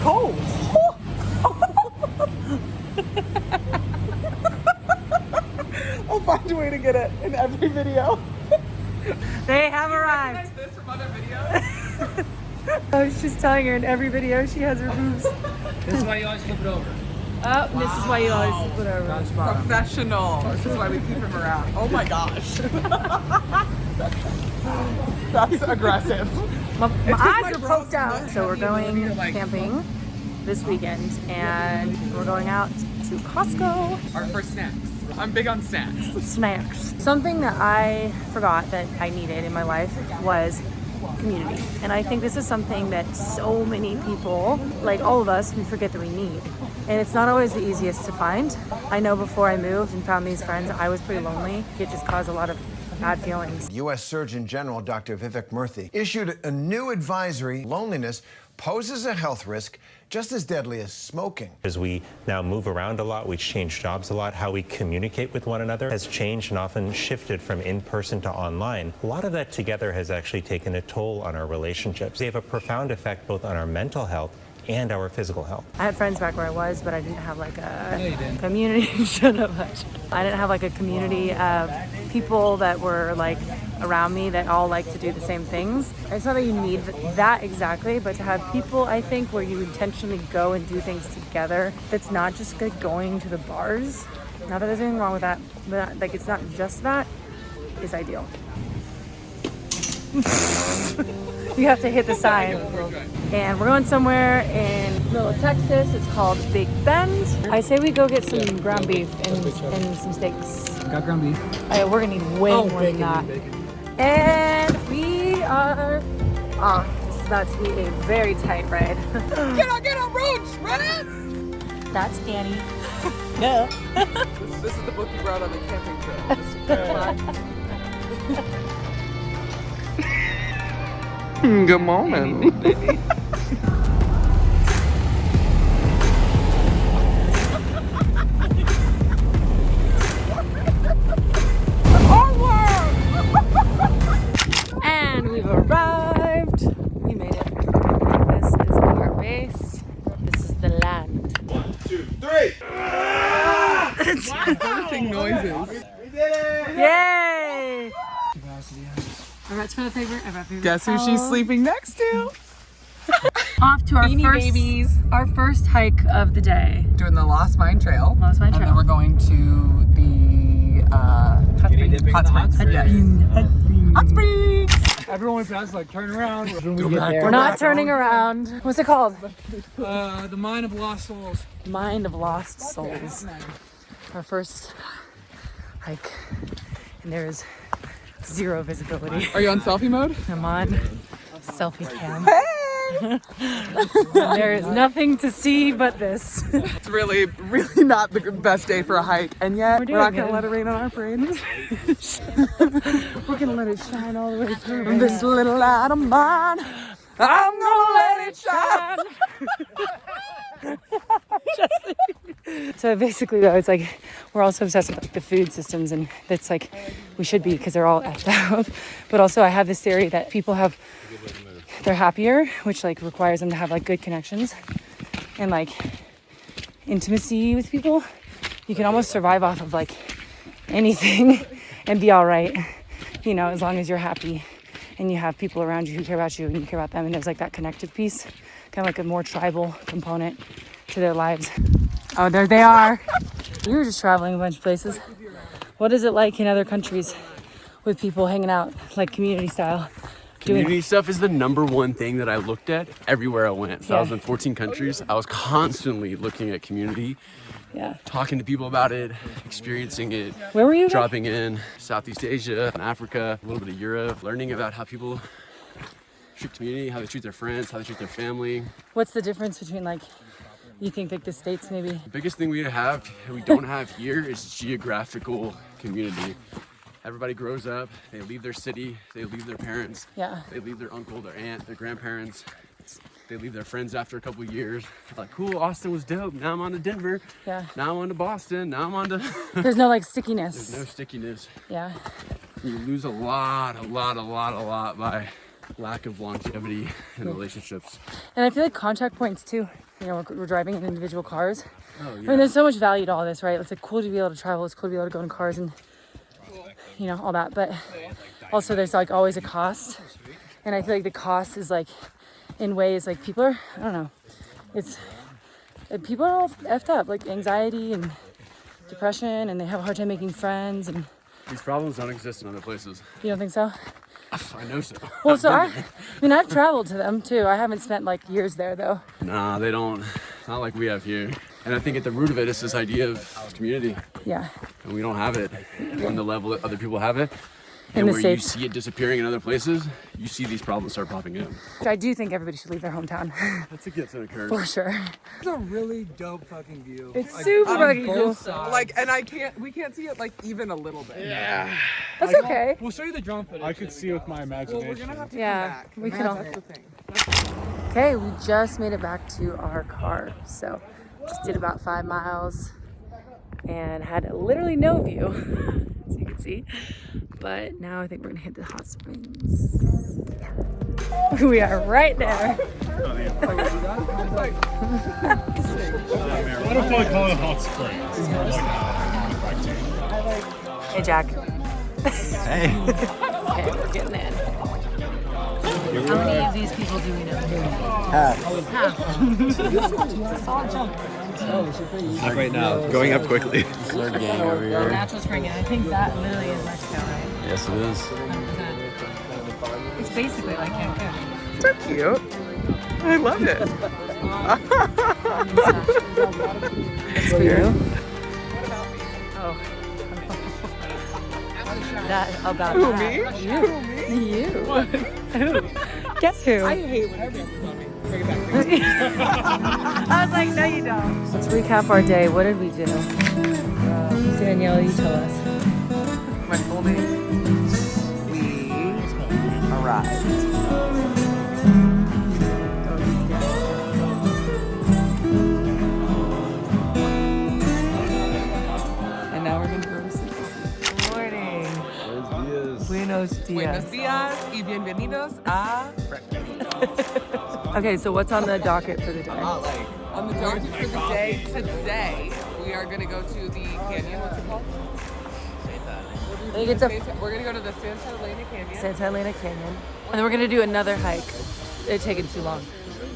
cold. I'll find a way to get it in every video. They have arrived. Recognize this from other videos? I was just telling her in every video she has her boobs. This is why you always flip it over. Oh, this is why you always put her Got a spot on. Professional. This is why we keep him around. Oh my gosh. That's aggressive. My It's 'cause eyes my are bros poked out. look So we're heavy and going you're like- camping this weekend and we're going out to Costco. Our first snacks. I'm big on snacks. Snacks. Something that I forgot that I needed in my life was community. And I think this is something that so many people, like all of us, we forget that we need. And it's not always the easiest to find. I know before I moved and found these friends, I was pretty lonely. It just caused a lot of bad feelings. U.S. Surgeon General Dr. Vivek Murthy issued a new advisory. Loneliness poses a health risk just as deadly as smoking. As we now move around a lot, we change jobs a lot, how we communicate with one another has changed and often shifted from in-person to online. A lot of that together has actually taken a toll on our relationships. They have a profound effect both on our mental health and our physical health. I had friends back where I was, but I didn't have like a community. Shut up, Hutch. I didn't have like a community of people that were like around me that all like to do the same things. It's not that you need that exactly, but to have people, I think, where you intentionally go and do things together. That's not just like going to the bars. Not that there's anything wrong with that, but like it's not just that, is ideal. You have to hit the sign. And we're going somewhere in the middle of Texas. It's called Big Bend. I say we go get some ground beef and some steaks. Got ground beef. Oh, we're gonna need way more than that. And we are off. It's about to be a very tight ride. Get on roads, run! That's Annie. No. This is the book you brought on the camping trip. Good morning. And we've arrived. We made it. This is our base. This is the land. 1, 2, 3. Birthing noises. Yay! Everett's my favorite. Guess who she's sleeping next to? Off to our Beanie first Babies. Our first hike of the day. Doing the Lost Mine Trail. Lost Mine And Trail. then we're going to the Hot springs. hot springs. Yes. Hot springs. Everyone sounds like turn around when we Go get back. there. We're not turning around. What's it called? The Mine of Lost Souls. Mind of Lost Souls. Our first hike. And there is zero visibility. Are you on selfie mode? I'm on selfie cam. There is nothing to see but this. It's really not the best day for a hike, and yet we're not doing gonna good. let it rain on our parade. We're gonna let it shine all the way through. This little light of mine, I'm gonna let it shine. So basically though, it's like we're also obsessed with like, the food systems, and that's like we should be because they're all effed up. But also I have this theory that people they're happier, which like requires them to have like good connections and like intimacy with people. You can almost survive off of like anything and be all right, you know, as long as you're happy and you have people around you who care about you and you care about them, and there's like that connective piece, kind of like a more tribal component to their lives. Oh, there they are. We were just traveling a bunch of places. What is it like in other countries with people hanging out, like community style? Community stuff is the number one thing that I looked at everywhere I went. So I was in 14 countries. I was constantly looking at community, talking to people about it, experiencing it. Where were you? Dropping in Southeast Asia, Africa, a little bit of Europe, learning about how people treat community, how they treat their friends, how they treat their family. What's the difference between like, you think like the States maybe? The biggest thing we don't have here is geographical community. Everybody grows up, they leave their city, they leave their parents, they leave their uncle, their aunt, their grandparents, they leave their friends after a couple of years. Like, cool, Austin was dope, now I'm on to Denver, now I'm on to Boston, now I'm on to... There's no like stickiness. There's no stickiness. Yeah. You lose a lot by lack of longevity in relationships. And I feel like contact points too. You know, we're driving in individual cars. Oh, yeah. I mean, there's so much value to all this, right? It's like cool to be able to travel. It's cool to be able to go in cars and, you know, all that. But also there's like always a cost. And I feel like the cost is like in ways like people are, I don't know, people are all effed up, like anxiety and depression, and they have a hard time making friends. And these problems don't exist in other places. You don't think so? I know so. Well, so I've traveled to them too. I haven't spent like years there though. Nah, they don't. It's not like we have here. And I think at the root of it is this idea of community. Yeah. And we don't have it on the level that other people have it. And in the where States. you see it disappearing in other places, you see these problems start popping up. I do think everybody should leave their hometown. That's a gift and a curse. For sure. It's a really dope fucking view. It's like, super fucking cool. Like, and we can't see it like even a little bit. Yeah. That's okay. We'll show you the drone footage. I could see with my imagination. Well, we're gonna have to come back. We can all. That's the thing. Okay, we just made it back to our car. So just did about 5 miles and had literally no view, as you can see. But now I think we're gonna hit the hot springs. We are right there. What if I call it hot springs? It's more like Hey, Jack. Hey. Okay, we're getting in. How many of these people do we know? Half. It's a solid jump. Not right now. Going up quickly. Third gang over here. Natural spring, and I think that literally is Mexico, right? Yes, it is. 100%. It's basically like Cancun. So cute. I love it. It's for you. Oh. That about Who, that. me? You. Who, me? You. Who? Guess who? I hate when people tell me. Bring it back. I was like, no, you don't. Let's recap our day. What did we do? Danielle, you tell us. My full name. We arrived. And now we're gonna go to sleep. Morning. Buenos dias. Buenos dias y bienvenidos a breakfast. Okay, so what's on the docket for the day? On the docket for the day today, we are gonna go to the canyon. What's it called? I think it's We're gonna go to the Santa Elena Canyon. Santa Elena Canyon. And then we're gonna do another hike. It's taking too long.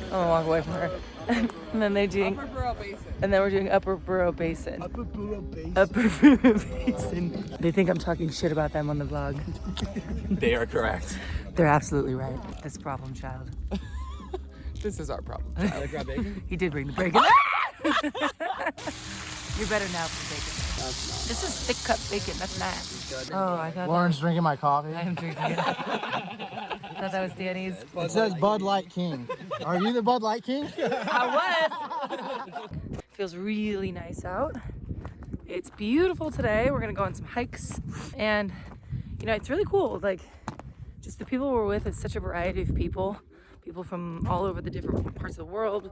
I'm gonna walk away from her. And then they're doing Upper Burro Basin. And then we're doing Upper Burro Basin. Upper Burro Basin. Upper Burro Basin. They think I'm talking shit about them on the vlog. They are correct. They're absolutely right. That's a problem, child. This is our problem. He did bring the bacon. You're better now for bacon. This is thick cut bacon. That's nice. Oh, I thought Lauren's drinking my coffee. I am drinking it. I thought that was Danny's. It says Bud Light King. Are you the Bud Light King? I was. Feels really nice out. It's beautiful today. We're gonna go on some hikes, and you know it's really cool. Like, just the people we're with. It's such a variety of people from all over the different parts of the world.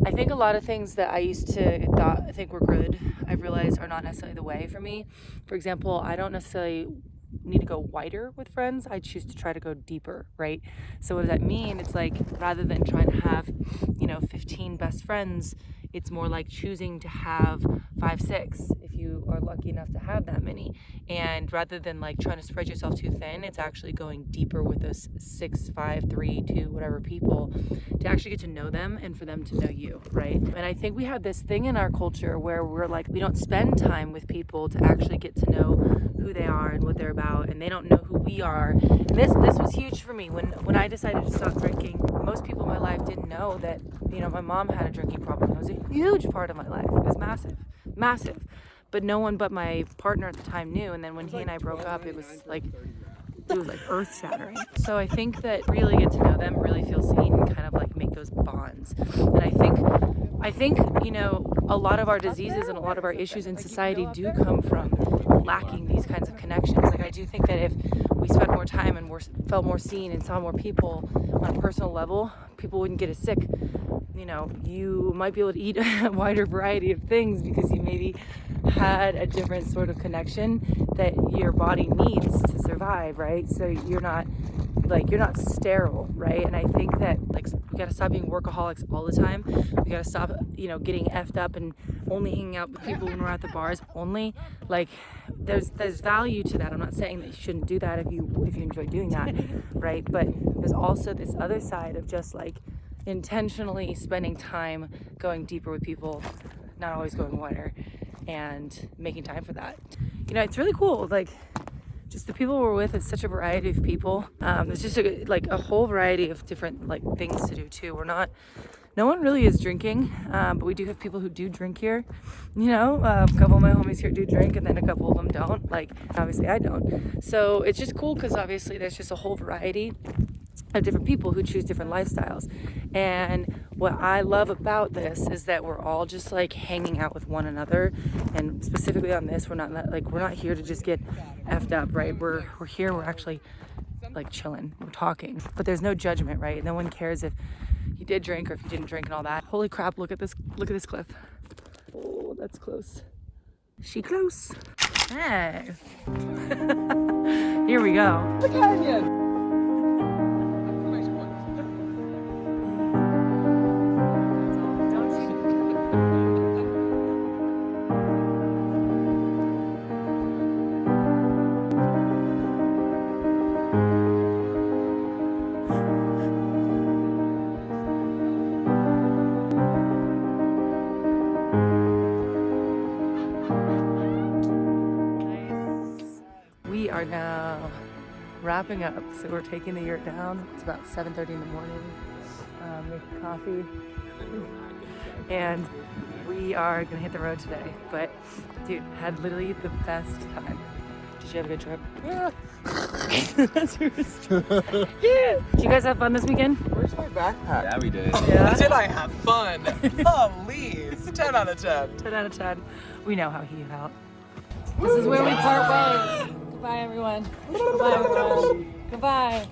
I think a lot of things that I used to think were good, I've realized are not necessarily the way for me. For example, I don't necessarily need to go wider with friends. I choose to try to go deeper, right? So what does that mean? It's like, rather than trying to have, 15 best friends, it's more like choosing to have 5, 6 if you are lucky enough to have that many. And rather than like trying to spread yourself too thin, it's actually going deeper with those 6, 5, 3, 2, whatever people to actually get to know them and for them to know you, right? And I think we have this thing in our culture where we're like, we don't spend time with people to actually get to know who they are and what they're about, and they don't know who we are. And this was huge for me when I decided to stop drinking. Most people in my life didn't know that, my mom had a drinking problem. It was a huge part of my life. It was massive. But no one but my partner at the time knew. And then when he and I broke up, it was like earth shattering. So I think that really get to know them, really feel seen, and kind of like make those bonds. And I think a lot of our diseases and a lot of our issues in society do come from lacking these kinds of connections. Like, I do think that if we spent more time and felt more seen and saw more people on a personal level, people wouldn't get as sick. You might be able to eat a wider variety of things because you maybe had a different sort of connection that your body needs to survive, right? So you're not like you're not sterile, right? And I think that like we gotta stop being workaholics all the time. We gotta stop, you know, getting effed up and only hanging out with people when we're at the bars only. Like there's value to that. I'm not saying that you shouldn't do that if you enjoy doing that, right? But there's also this other side of just like intentionally spending time going deeper with people, not always going wider, and making time for that. You know, it's really cool. Like just the people we're with, it's such a variety of people. There's just a whole variety of different like things to do too. No one really is drinking, but we do have people who do drink here. You know, a couple of my homies here do drink, and then a couple of them don't. Like obviously I don't. So it's just cool because obviously there's just a whole variety of different people who choose different lifestyles. And what I love about this is that we're all just like hanging out with one another. And specifically on this, we're not here to just get effed up, right? We're here, we're actually like chilling, we're talking, but there's no judgment, right? No one cares if you did drink or if you didn't drink and all that. Holy crap, look at this cliff. Oh, that's close. She close. Hey. Here we go. The canyon. We are now wrapping up, so we're taking the yurt down. It's about 7:30 in the morning. Making coffee, and we are gonna hit the road today. But dude, had literally the best time. Did you have a good trip? Yeah. Yeah. Did you guys have fun this weekend? Where's my backpack? Yeah, we did. Yeah. Did I have fun? Please. 10 out of 10. 10 out of 10. We know how he felt. This is where we part ways. Goodbye, everyone. Goodbye, everyone. Goodbye.